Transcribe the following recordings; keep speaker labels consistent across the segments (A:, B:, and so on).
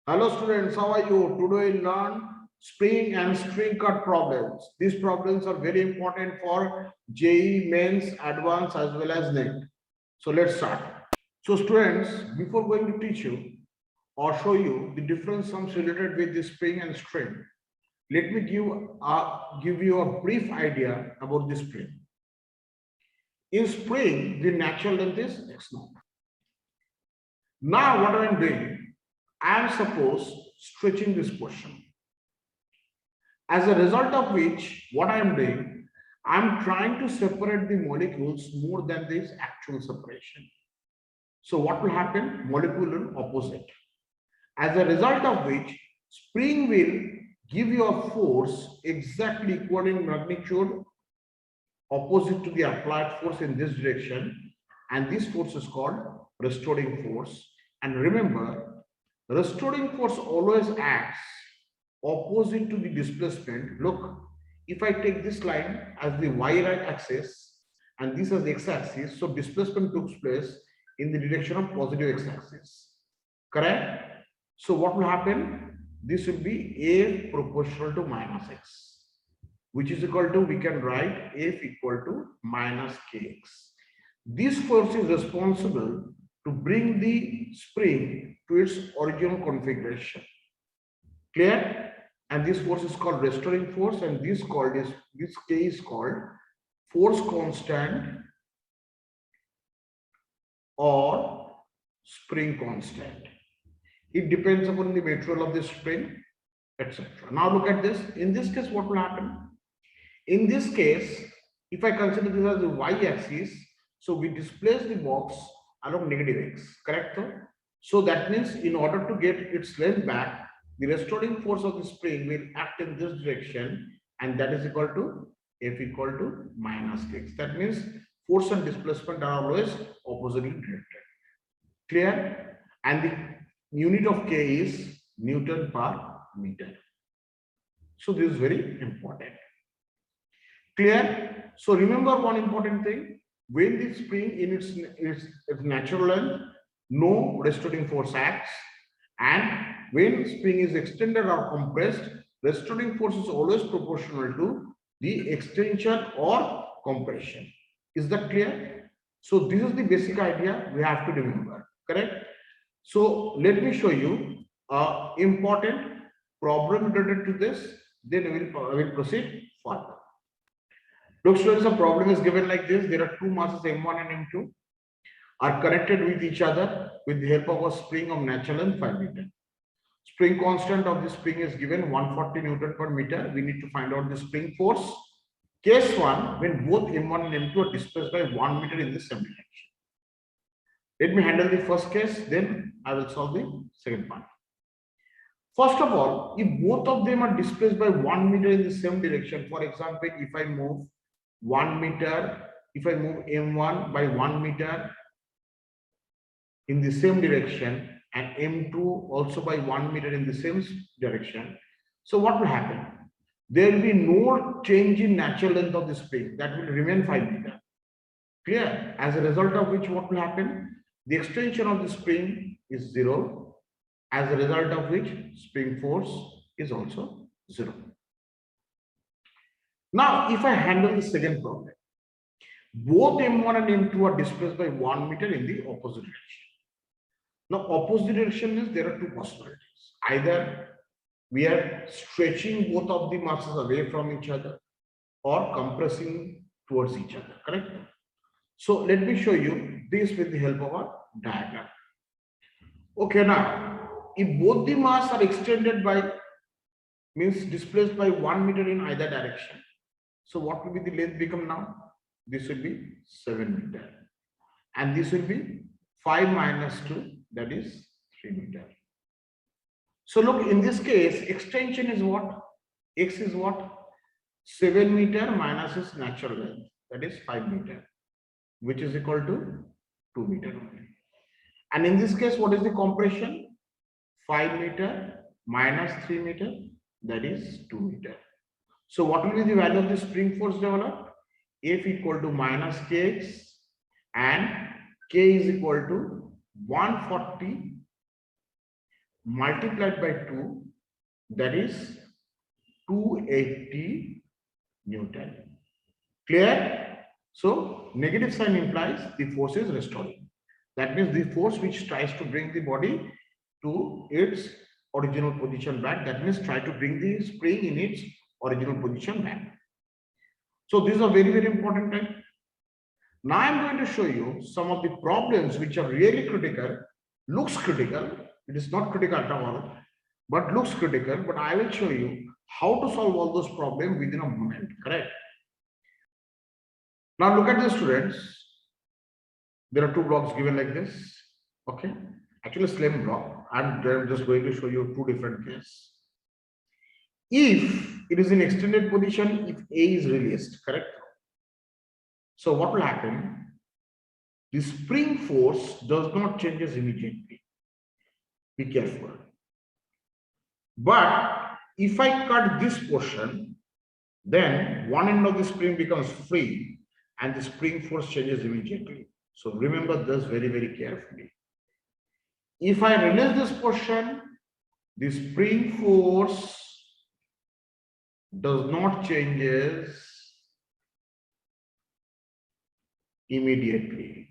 A: Hello students, how are you? Today we learn spring and string cut problems. These problems are very important for JEE mains, advanced as well as NEET. So let's start. So students, before going to teach you or show you the different sums related with the spring and string, let me give you a brief idea about the spring. In spring, the natural length is x0. Now what I am doing, I am suppose stretching this portion. As a result of which, what I am doing, I am trying to separate the molecules more than this actual separation. So what will happen? Molecule will opposite. As a result of which, spring will give you a force exactly equal in magnitude opposite to the applied force in this direction, and this force is called restoring force. And remember, restoring force always acts opposite to the displacement. Look, if I take this line as the y-right axis and this as the x-axis, so displacement took place in the direction of positive x-axis. Correct? So what will happen? This will be A proportional to minus x, which is equal to, we can write F equal to minus kx. This force is responsible to bring the spring to its original configuration. Clear? And this force is called restoring force, and this K is called force constant or spring constant. It depends upon the material of the spring, etc. Now look at this. In this case, what will happen? In this case, if I consider this as the y-axis, so we displace the box along negative x, correct? So that means in order to get its length back, the restoring force of the spring will act in this direction, and that is equal to F equal to minus kx. That means force and displacement are always oppositely directed. Clear? And the unit of K is Newton per meter. So this is very important. Clear? So remember one important thing. When the spring in its natural length, no restoring force acts, and when spring is extended or compressed, restoring force is always proportional to the extension or compression. Is that clear? So this is the basic idea we have to remember, correct? So let me show you an important problem related to this, then we will proceed further. Look students, the problem is given like this. There are two masses m1 and m2 are connected with each other with the help of a spring of natural length 5 meter. Spring constant of the spring is given 140 Newton per meter. We need to find out the spring force. Case 1, when both m1 and m2 are displaced by 1 meter in the same direction. Let me handle the first case, then I will solve the second part. First of all, if both of them are displaced by 1 meter in the same direction, for example, if I move 1 meter, if I move m1 by 1 meter in the same direction and m2 also by 1 meter in the same direction, so what will happen? There will be no change in natural length of the spring, that will remain 5 meter. Clear? As a result of which, what will happen? The extension of the spring is 0, as a result of which spring force is also 0. Now, if I handle the second problem, both m1 and m2 are displaced by 1 meter in the opposite direction. Now, opposite direction means there are two possibilities. Either we are stretching both of the masses away from each other or compressing towards each other, correct? So, let me show you this with the help of a diagram. Okay, now, if both the masses are extended by, means displaced by 1 meter in either direction, so what will be the length become now? This will be 7 meter. And this will be 5 minus 2, that is 3 meter. So look, in this case, extension is what? X is what? 7 meter minus its natural length, that is 5 meter, which is equal to 2 meter only. And in this case, what is the compression? 5 meter minus 3 meter, that is 2 meter. So what will be the value of the spring force developed? F equal to minus kx, and k is equal to 140 multiplied by 2, that is 280 Newton. Clear? So negative sign implies the force is restoring. That means the force which tries to bring the body to its original position back. That means try to bring the spring in its original position back. So these are very, very important things. Now I'm going to show you some of the problems which are really critical, looks critical. It is not critical at all, but looks critical. But I will show you how to solve all those problems within a moment. Correct? Now look at the students. There are two blocks given like this. Okay. Actually, same block. I'm just going to show you two different cases. If it is in extended position, if A is released, correct? So what will happen? The spring force does not changes immediately. Be careful. But if I cut this portion, then one end of the spring becomes free and the spring force changes immediately. So remember this very, very carefully. If I release this portion, the spring force does not changes immediately.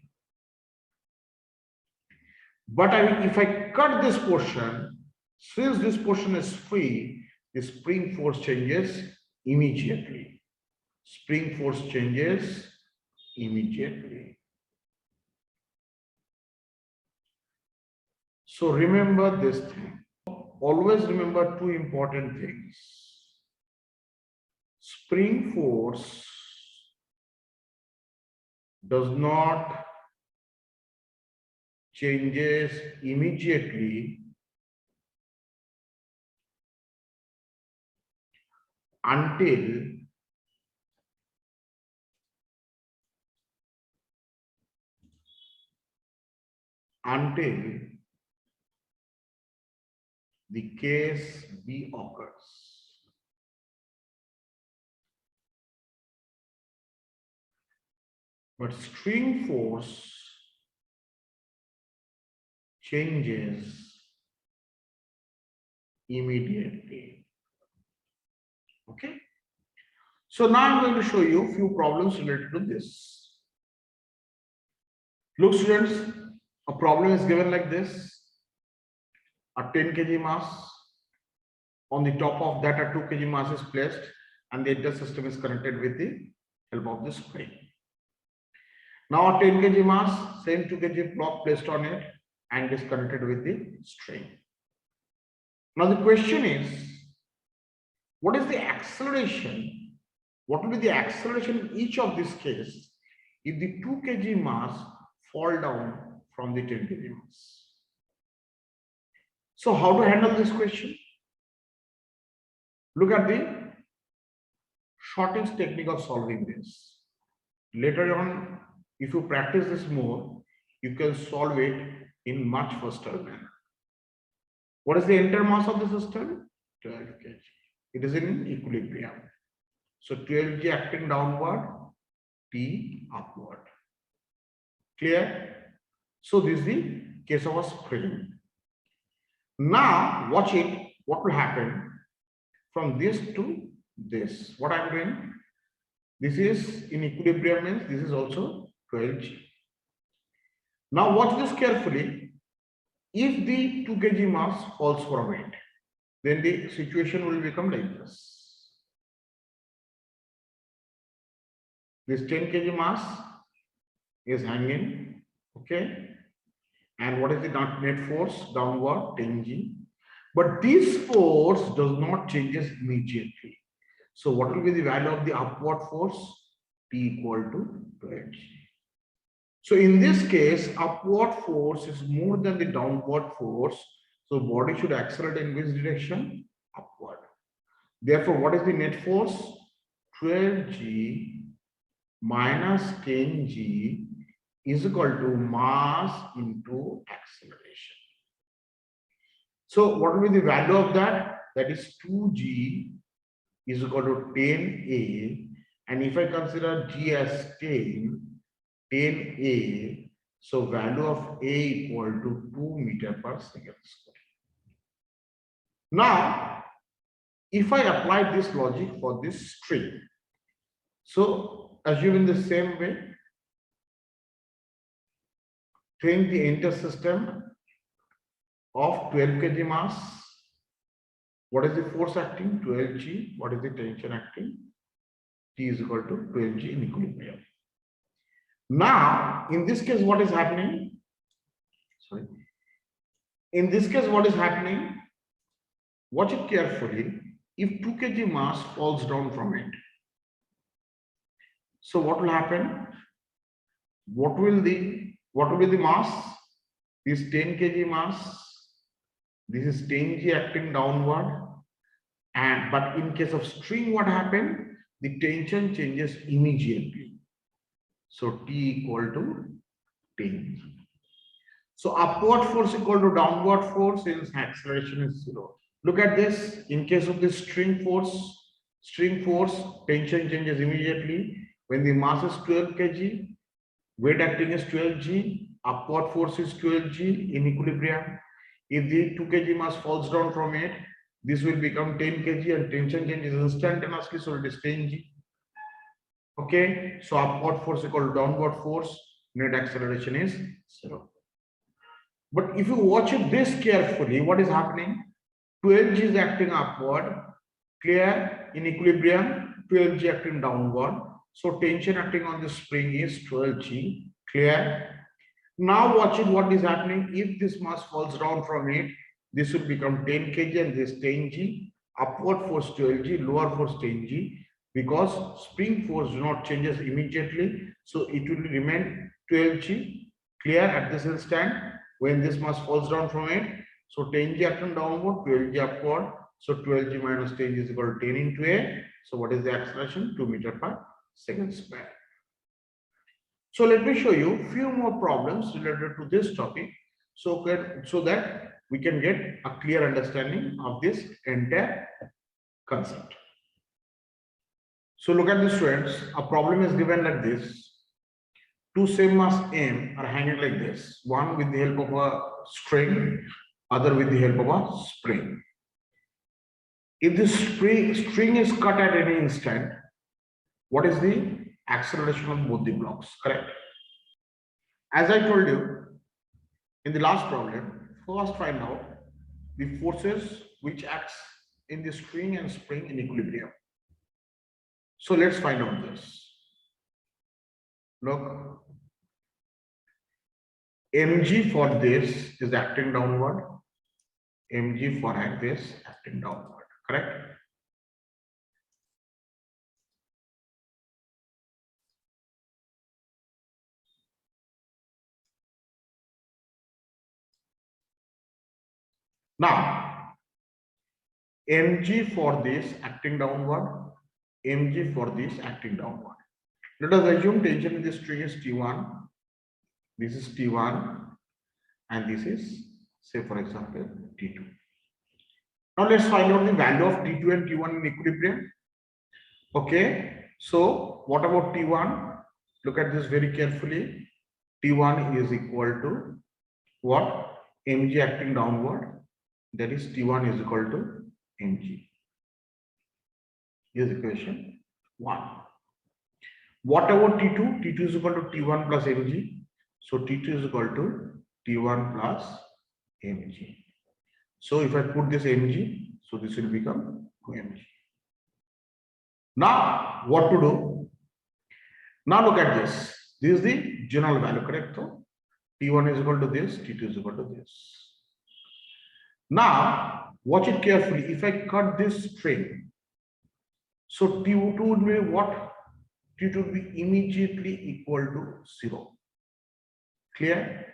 A: But if I cut this portion, since this portion is free, the spring force changes immediately. Spring force changes immediately. So remember this thing. Always remember two important things. Spring force does not changes immediately until the case B occurs. But string force changes immediately. Okay. So now I'm going to show you a few problems related to this. Look, students, a problem is given like this. A 10 kg mass. On the top of that, a 2 kg mass is placed and the entire system is connected with the help of the spring. Now a 10 kg mass, same 2 kg block placed on it and is connected with the string. Now the question is, what is the acceleration? What will be the acceleration in each of these cases if the 2 kg mass fall down from the 10 kg mass? So how to handle this question? Look at the shortest technique of solving this. Later on, if you practice this more, you can solve it in much faster manner. What is the entire mass of the system? 12 kg. It is in equilibrium. So 12 kg acting downward, T upward. Clear? So this is the case of a spring. Now watch it. What will happen from this to this? What I'm doing? This is in equilibrium, means this is also 12 G. Now watch this carefully. If the 2 kg mass falls for a weight, then the situation will become like this. This 10 kg mass is hanging, okay? And what is the net force? Downward 10 G. But this force does not changes immediately. So what will be the value of the upward force? P equal to 12 G. So in this case, upward force is more than the downward force. So body should accelerate in which direction? Upward. Therefore, what is the net force? 12 G minus 10 G is equal to mass into acceleration. So what will be the value of that? That is 2G is equal to 10A. And if I consider G as 10A, so value of A equal to 2 meter per second square. Now, if I apply this logic for this string, so assume in the same way, take the entire system of 12 kg mass. What is the force acting? 12G. What is the tension acting? T is equal to 12G in equilibrium. Now, in this case, what is happening? Sorry. In this case, what is happening? Watch it carefully. If 2 kg mass falls down from it, so what will happen? What will be the mass? This 10 kg mass. This is 10G acting downward. And but in case of string, what happened? The tension changes immediately. So T equal to 10. So upward force equal to downward force, since acceleration is 0. Look at this. In case of the string force, tension changes immediately. When the mass is 12 kg, weight acting is 12G, upward force is 12G in equilibrium. If the 2 kg mass falls down from it, this will become 10 kg and tension changes instantaneously, so it is 10G. Okay, so upward force equal to downward force, net acceleration is 0. But if you watch it this carefully, what is happening? 12G is acting upward, clear, in equilibrium, 12G acting downward. So tension acting on the spring is 12G, clear. Now watch it, what is happening. If this mass falls down from it, this will become 10 kg and this 10G, upward force 12G, lower force 10G, because spring force do not changes immediately. So it will remain 12G, clear at this instant when this mass falls down from it. So 10G acting downward, 12G upward. So 12G minus 10G is equal to 10 into A. So what is the acceleration? 2 meters per second square. So let me show you a few more problems related to this topic, so that we can get a clear understanding of this entire concept. So look at the students. A problem is given like this. Two same mass M are hanging like this. One with the help of a string, other with the help of a spring. If the string is cut at any instant, what is the acceleration of both the blocks? Correct. As I told you in the last problem, first find out the forces which acts in the string and spring in equilibrium. So let's find out this. Look, mg for this is acting downward, mg for this acting downward, correct? Now, mg for this acting downward, mg for this acting downward. Let us assume tension in this string is T1, this is T1, and this is, say for example, T2. Now let's find out the value of T2 and T1 in equilibrium. Okay, so what about T1? Look at this very carefully. T1 is equal to what? Mg acting downward. That is T1 is equal to mg. Here's equation 1. What about T2? T2 is equal to T1 plus mg. So T2 is equal to T1 plus mg. So if I put this mg, so this will become 2mg. Now what to do? Now look at this. This is the general value, correct? So T1 is equal to this, T2 is equal to this. Now watch it carefully. If I cut this string, so T2 would be what? T2 would be immediately equal to 0. Clear?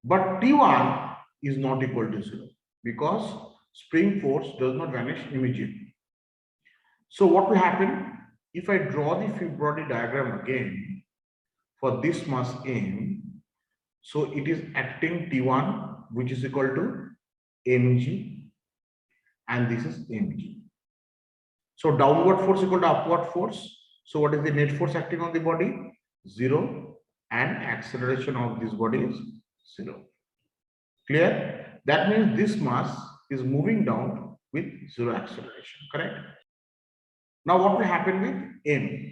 A: But T1 is not equal to 0 because spring force does not vanish immediately. So what will happen? If I draw the free body diagram again for this mass M, so it is acting T1, which is equal to mg, and this is mg. So downward force equal to upward force. So what is the net force acting on the body? 0, and acceleration of this body is 0. Clear? That means this mass is moving down with zero acceleration, correct? Now what will happen with M,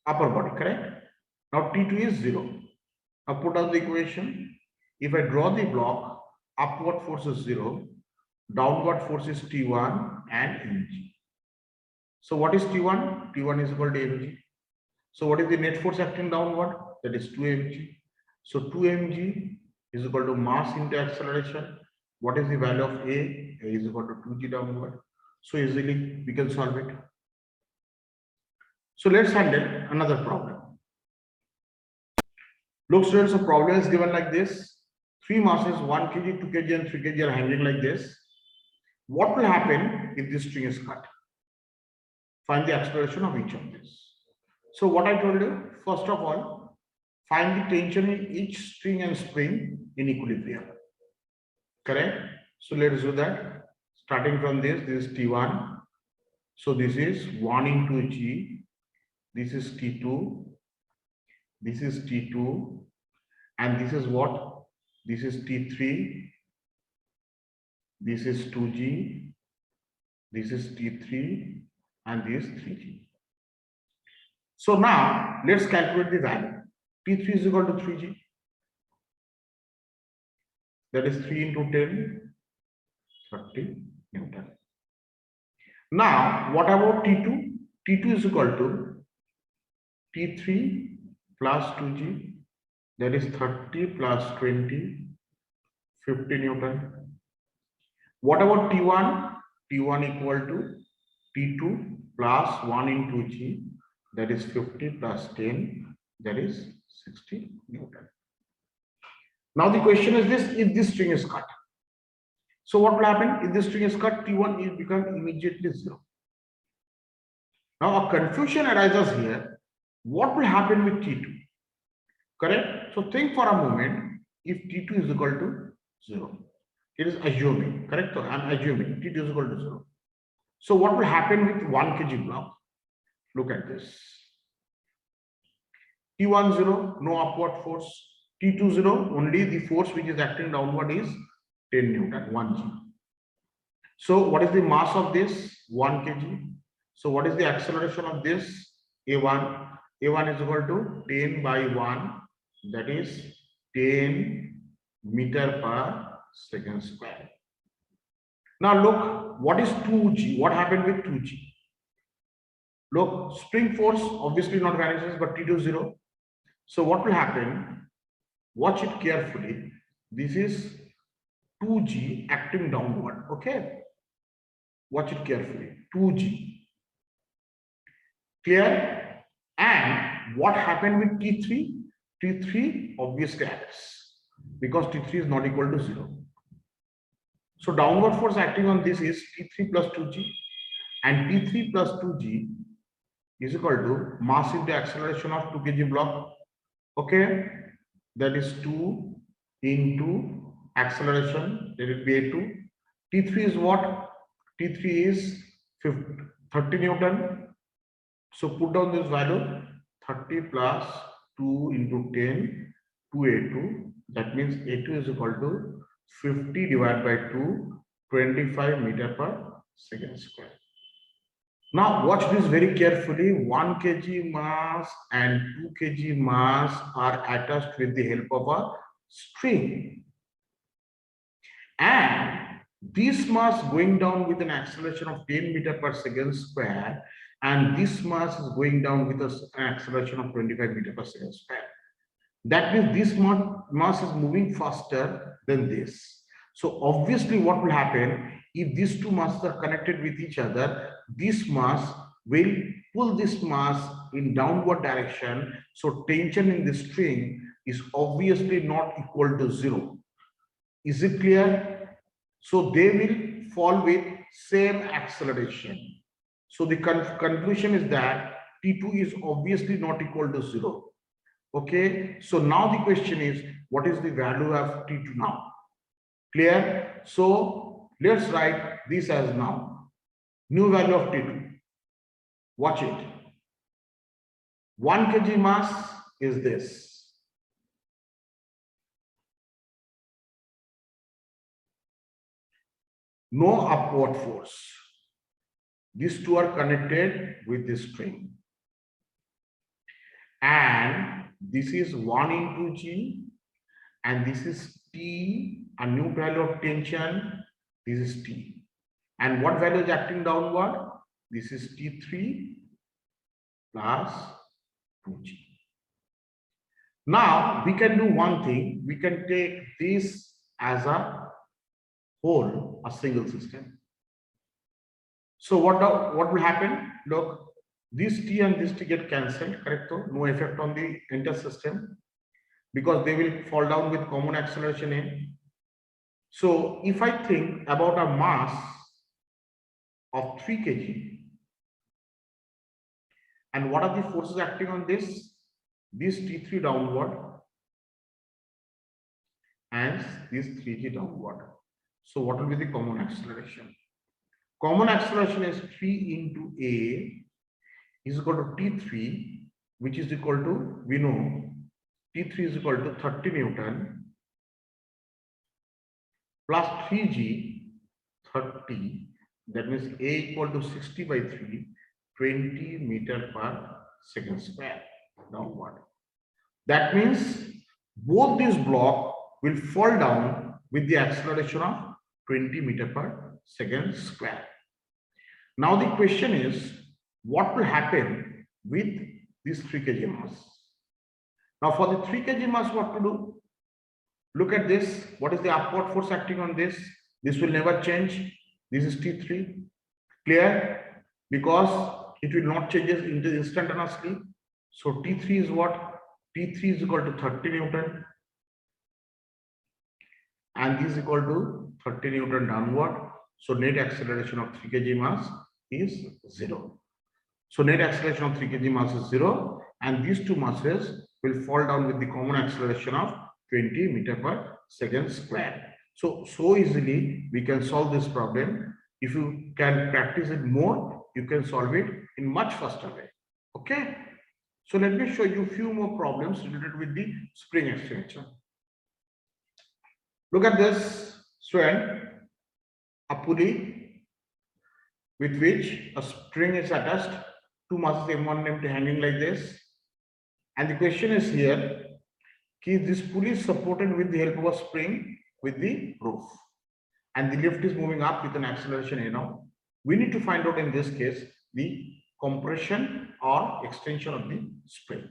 A: upper body, correct? Now T2 is 0. Now put out the equation. If I draw the block, upward force is 0, downward force is T1 and mg. So what is T1? T1 is equal to mg. So what is the net force acting downward? That is 2 mg. So 2 mg is equal to mass into acceleration. What is the value of A? A is equal to 2g downward. So easily we can solve it. So let's handle another problem. Look students, a problem is given like this. Three masses 1 kg, 2 kg and 3 kg are hanging like this. What will happen if this string is cut? Find the acceleration of each of these. So what I told you, first of all, find the tension in each string and spring in equilibrium. Correct? So let's do that. Starting from this is T1. So this is 1 into G. This is T2. This is T2. And this is what? This is T3. This is 2G. This is T3. And this 3G. So now let's calculate the value. T3 is equal to 3G. That is 3 into 10, 30 Newton. Now, what about T2? T2 is equal to T3 plus 2G. That is 30 plus 20, 50 Newton. What about T1? T1 equal to T2 plus 1 into G. That is 50 plus 10. That is 60 Newton. Now the question is this: if this string is cut, so what will happen if this string is cut? T1 will become immediately 0. Now a confusion arises here. What will happen with T2? Correct? So think for a moment. If T2 is equal to 0, it is assuming. Correct? So I am assuming T2 is equal to 0. So what will happen with 1 kg block? Look at this. T1 0, no upward force. T2 0, only the force which is acting downward is 10 Newton, 1G. So what is the mass of this? 1 kg. So what is the acceleration of this? A1. A1 is equal to 10 by 1. That is 10 meter per second square. Now look, what is 2G? What happened with 2G? Look, spring force obviously not vanishes, but T2 0. So what will happen? Watch it carefully. This is 2G acting downward. Okay. Watch it carefully. 2G. Clear? And what happened with T3? T3 obviously acts because T3 is not equal to 0. So downward force acting on this is T3 plus 2G, and T3 plus 2G is equal to mass into acceleration of 2 kg block. Okay, that is 2 into acceleration, that will be A2. T3 is what? T3 is 30 Newton. So put down this value, 30 plus 2 into 10, 2A2. That means A2 is equal to 50 divided by 2, 25 meter per second square. Now watch this very carefully. 1 kg mass and 2 kg mass are attached with the help of a string. And this mass going down with an acceleration of 10 meter per second square, and this mass is going down with an acceleration of 25 meter per second square. That means this mass is moving faster than this. So obviously what will happen, if these two masses are connected with each other, this mass will pull this mass in downward direction. So tension in the string is obviously not equal to 0. Is it clear? So they will fall with same acceleration. So the conclusion is that T2 is obviously not equal to 0. Okay, so now the question is, what is the value of T2 now? Clear? So let's write this as now new value of T2. Watch it. 1 kg mass is this. No upward force. These two are connected with this string. And this is 1 into G, and this is T, a new value of tension. This is T. And what value is acting downward? This is T3 plus 2G. Now we can do one thing. We can take this as a whole, a single system. So what will happen? Look, this T and this T get cancelled, correct? No effect on the entire system because they will fall down with common acceleration A. So if I think about a mass of 3 kg, and what are the forces acting on this? This T3 downward and this 3G downward. So what will be the common acceleration? Common acceleration is 3 into A is equal to T3, which is equal to, we know, T3 is equal to 30 Newton plus 3G, 30, that means A equal to 60 by 3, 20 meter per second square downward. That means both these blocks will fall down with the acceleration of 20 meter per second square. Now the question is, what will happen with this 3 kg mass? Now for the 3 kg mass, what to do? Look at this. What is the upward force acting on this? This will never change. This is T3. Clear? Because it will not change instantaneously. So T3 is what? T3 is equal to 30 Newton. And this is equal to 30 Newton downward. So net acceleration of 3 kg mass is 0. So net acceleration of 3 kg mass is 0. And these two masses will fall down with the common acceleration of 20 meter per second square. So easily we can solve this problem. If you can practice it more, you can solve it in much faster way. Okay. So let me show you a few more problems related with the spring extension. Look at this, student. A pulley with which a spring is attached, two masses M1 and M2 hanging like this. And the question is here, this pulley is supported with the help of a spring with the roof. And the lift is moving up with an acceleration A now. We need to find out in this case the compression or extension of the spring.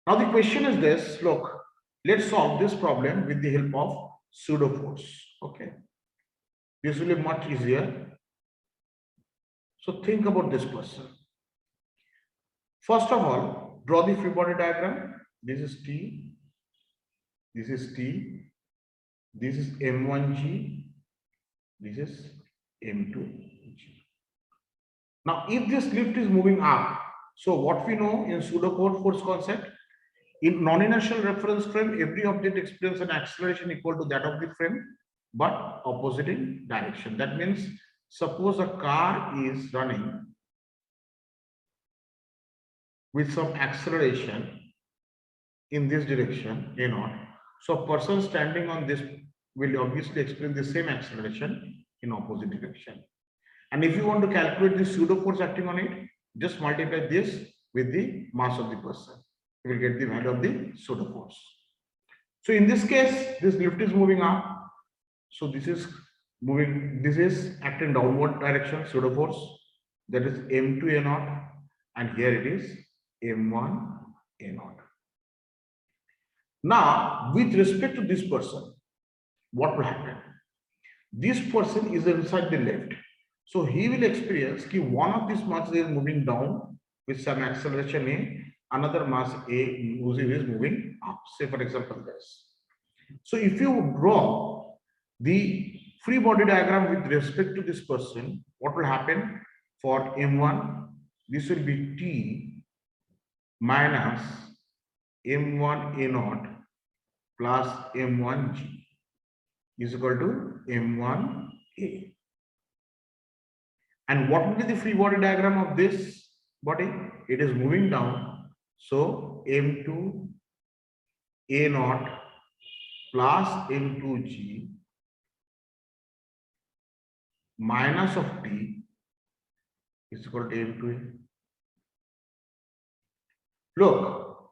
A: Now the question is this, look, let's solve this problem with the help of pseudo force. Okay. This will be much easier. So think about this person. First of all, draw the free body diagram. This is T. This is T. This is M1G. This is M2G. Now, if this lift is moving up, so what we know in pseudo force concept, in non-inertial reference frame, every object experiences an acceleration equal to that of the frame, but opposite in direction. That means, suppose a car is running with some acceleration in this direction, A0. So a person standing on this will obviously experience the same acceleration in opposite direction. And if you want to calculate the pseudo force acting on it, just multiply this with the mass of the person. You will get the value of the pseudo force. So in this case, this lift is moving up. So this is moving, this is acting downward direction, pseudo force. That is M2 A0, and here it is M1 A0. Now, with respect to this person, what will happen? This person is inside the left. So he will experience that one of these masses is moving down with some acceleration A, another mass A is moving up. Say for example this. So if you draw the free body diagram with respect to this person, what will happen? For M1, this will be T minus M1 A0 plus M1G is equal to M1 A. And what will be the free body diagram of this body? It is moving down. So M2 A0 plus M2G minus of T is equal to m2a. Look,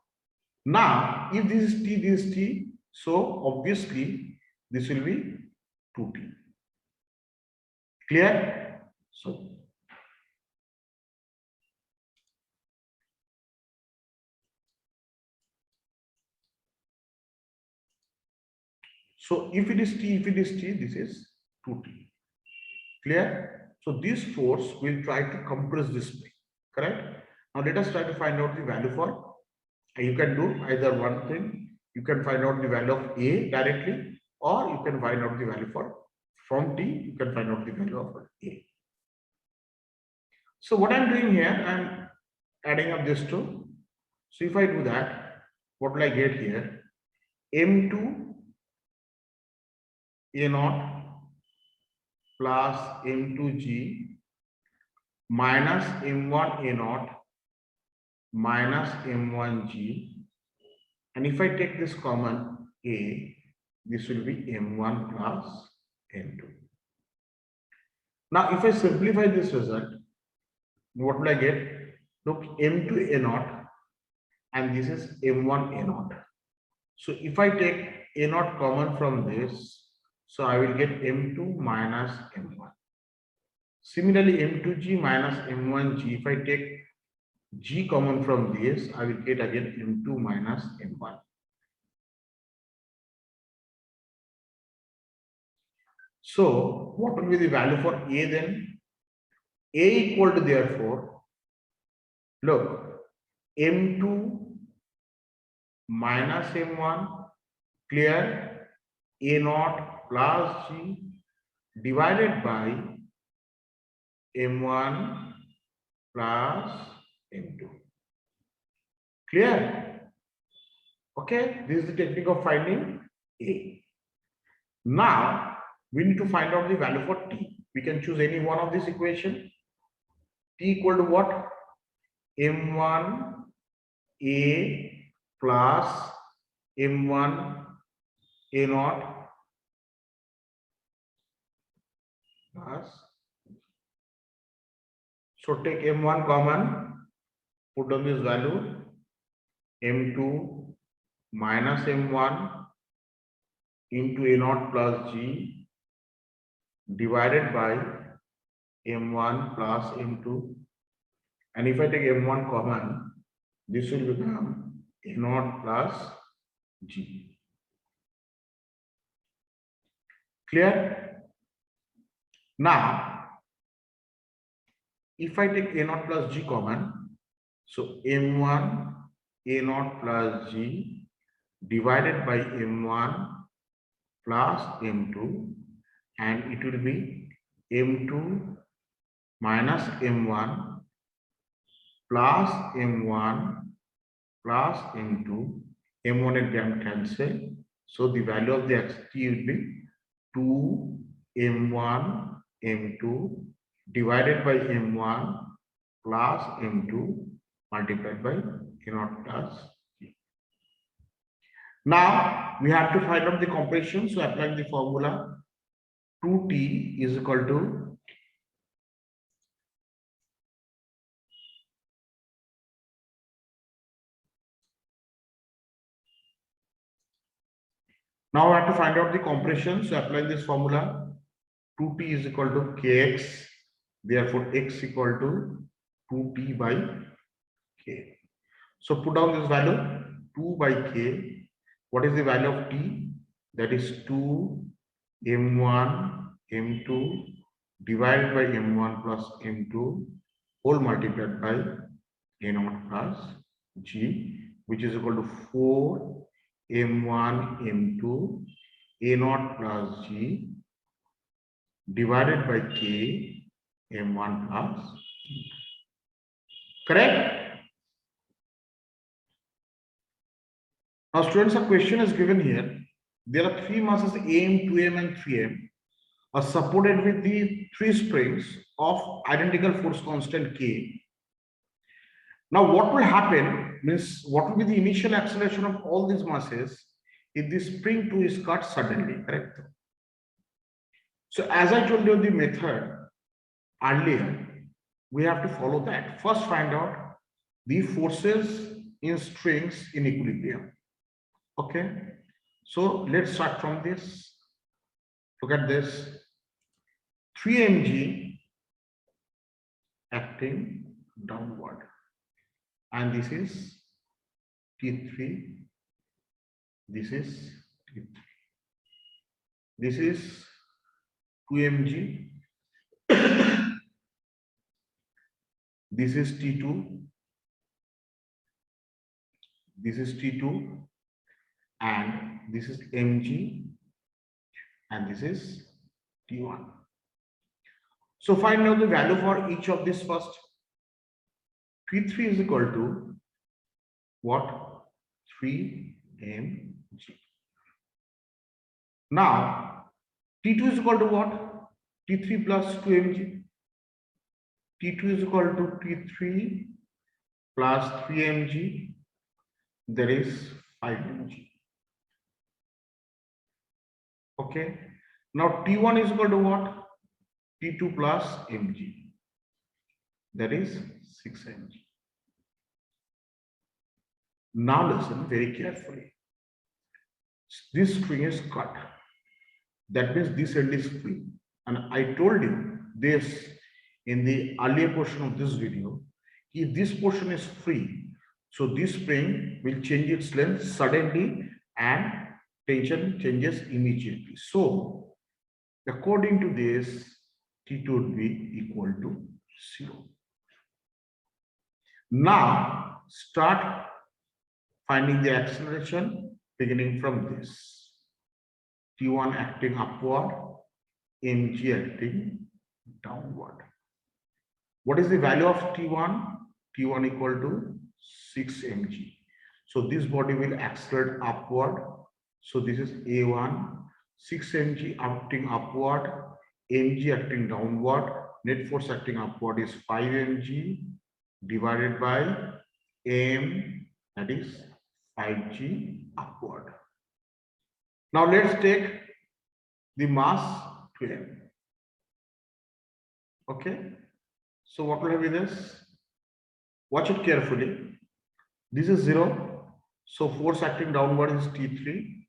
A: now if this is t, so obviously this will be 2t. Clear? So if it is t, this is 2t. Clear? So this force will try to compress this spring. Correct? Now let us try to find out the value for. You can do either one thing. You can find out the value of A directly, or you can find out the value for from T. You can find out the value of A. So what I'm doing here, I'm adding up this two. So if I do that, what will I get here? M2 A0 plus M2G minus M1 A0 minus M1G. And if I take this common A, this will be M1 plus M2. Now, if I simplify this result, what will I get? Look, M2 A0 and this is M1 A0. So if I take A0 common from this, so I will get M2 minus M1. Similarly, M2G minus M1G, if I take G common from this, I will get again M2 minus M1. So what will be the value for A then? A equal to, therefore, look, M2 minus M1, clear, A0 plus G divided by M1 plus M2. Clear? Okay, this is the technique of finding A. Now, we need to find out the value for T. We can choose any one of this equation. T equal to what? M1 A plus M1 A0 plus. So take M1 common, put on this value, M2 minus M1 into A0 plus G divided by M1 plus M2. And if I take M1 common, this will become A0 plus G. Clear? Now, if I take A0 plus G common, so M1 A0 plus G divided by M1 plus M2, and it will be M2 minus M1 plus M1 plus M2. M1 and M cancel. So the value of the XT will be 2 M1 M2 divided by M1 plus M2 multiplied by A0 plus G. Now we have to find out the compression. So applying the formula, 2T is equal to now I have to find out the compression. So applying this formula, 2T is equal to Kx. Therefore, x equal to 2T by K. So put down this value, 2 by K. What is the value of T? That is 2 M1 M2 divided by M1 plus M2 whole multiplied by A0 plus G, which is equal to 4 M1 M2 A0 plus G divided by K M1 plus G. Correct? Now, students, a question is given here. There are three masses AM, 2M, and 3M are supported with the three springs of identical force constant K. Now, what will happen means what will be the initial acceleration of all these masses if the spring 2 is cut suddenly, correct? So, as I told you the method earlier, we have to follow that. First, find out the forces in strings in equilibrium. Okay, so let's start from this. Look at this. 3 mg acting downward, and this is T3, this is T3, this is 2 mg, this is T2, this is T2, and this is mg, and this is T1. So find out the value for each of this first. P3 is equal to what? 3 mg. Now T2 is equal to what? T3 plus 2 mg. T2 is equal to T3 plus 3 mg. There is 5 mg. Okay. Now T1 is equal to what? T2 plus mg. That is 6 mg. Now listen very carefully. This string is cut. That means this end is free. And I told you this in the earlier portion of this video. If this portion is free, so this spring will change its length suddenly and tension changes immediately. So according to this, T2 would be equal to 0. Now start finding the acceleration beginning from this. T1 acting upward, mg acting downward. What is the value of T1? T1 equal to 6 mg. So this body will accelerate upward. So this is A1, 6 mg acting upward, mg acting downward. Net force acting upward is 5 mg divided by m, that is 5g upward. Now let's take the mass 12. Okay. So what will be this? Watch it carefully. This is 0. So force acting downward is T3.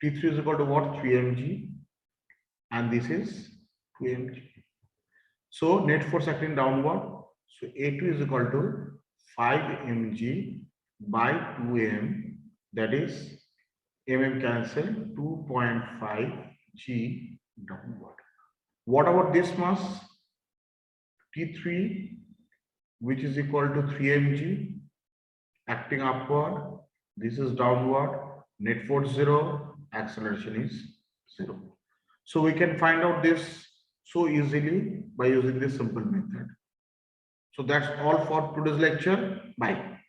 A: T3 is equal to what? 3 mg. And this is 2 mg. So net force acting downward. So A2 is equal to 5 mg by 2m. That is mm cancel 2.5 g downward. What about this mass? T3, which is equal to 3 mg acting upward. This is downward. Net force 0. Acceleration is 0. So we can find out this so easily by using this simple method. So that's all for today's lecture. Bye.